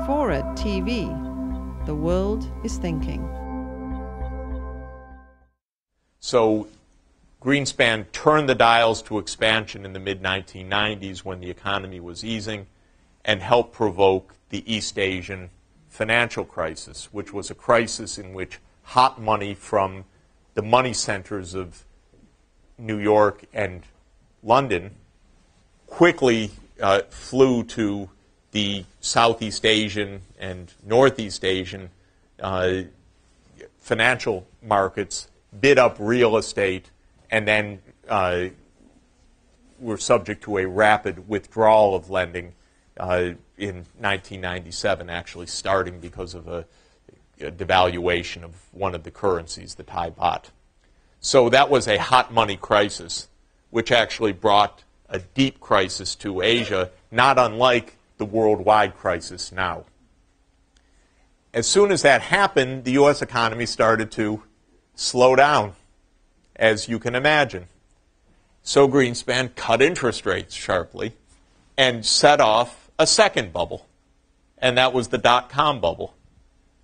FORA.tv. The world is thinking. So Greenspan turned the dials to expansion in the mid-1990s when the economy was easing and helped provoke the East Asian financial crisis, which was a crisis in which hot money from the money centers of New York and London quickly flew to the Southeast Asian and Northeast Asian financial markets, bid up real estate, and then were subject to a rapid withdrawal of lending in 1997, actually starting because of a devaluation of one of the currencies, the Thai baht. So that was a hot money crisis, which actually brought a deep crisis to Asia, not unlike the worldwide crisis now. As soon as that happened, the U.S. economy started to slow down, as you can imagine. So Greenspan cut interest rates sharply and set off a second bubble, and that was the dot-com bubble.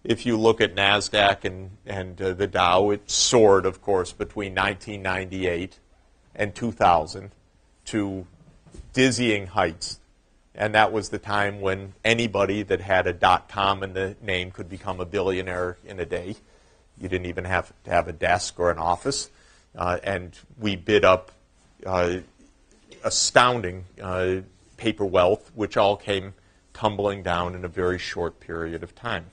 If you look at NASDAQ and the Dow, it soared, of course, between 1998 and 2000 to dizzying heights. And that was the time when anybody that had a .com in the name could become a billionaire in a day. You didn't even have to have a desk or an office. And we bid up astounding paper wealth, which all came tumbling down in a very short period of time.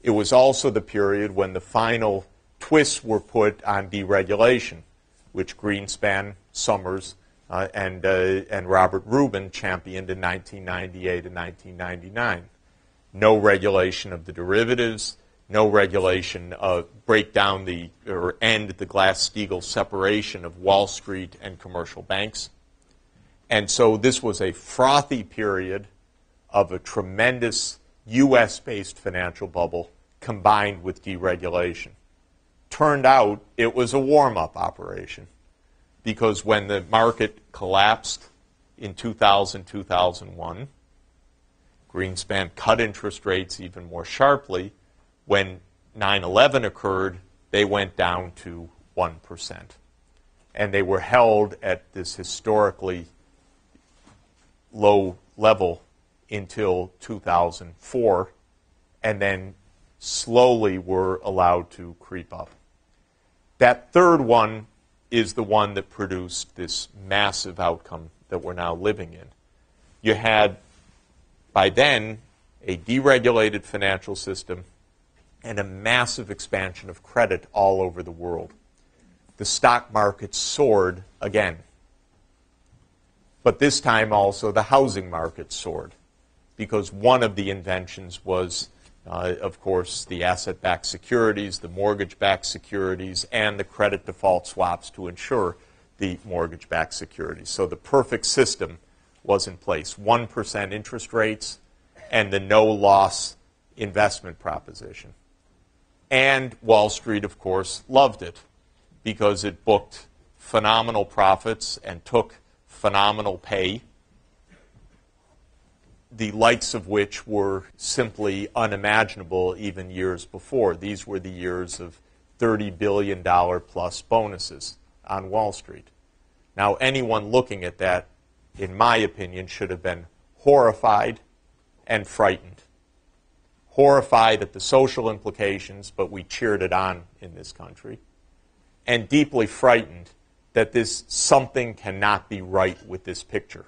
It was also the period when the final twists were put on deregulation, which Greenspan, Summers, and Robert Rubin championed in 1998 and 1999. No regulation of the derivatives, no regulation of break down or end the Glass-Steagall separation of Wall Street and commercial banks. And so this was a frothy period of a tremendous U.S.-based financial bubble combined with deregulation. Turned out it was a warm-up operation, because when the market collapsed in 2000, 2001, Greenspan cut interest rates even more sharply. When 9/11 occurred, they went down to 1%. And they were held at this historically low level until 2004, and then slowly were allowed to creep up. That third one is the one that produced this massive outcome that we're now living in. You had, by then, a deregulated financial system and a massive expansion of credit all over the world. The stock market soared again. But this time also the housing market soared, because one of the inventions was, of course, the asset-backed securities, the mortgage-backed securities, and the credit default swaps to insure the mortgage-backed securities. So the perfect system was in place. 1% interest rates and the no-loss investment proposition. And Wall Street, of course, loved it, because it booked phenomenal profits and took phenomenal pay, the likes of which were simply unimaginable even years before. These were the years of $30 billion plus bonuses on Wall Street. Now, anyone looking at that, in my opinion, should have been horrified and frightened. Horrified at the social implications, but we cheered it on in this country. And deeply frightened that something cannot be right with this picture.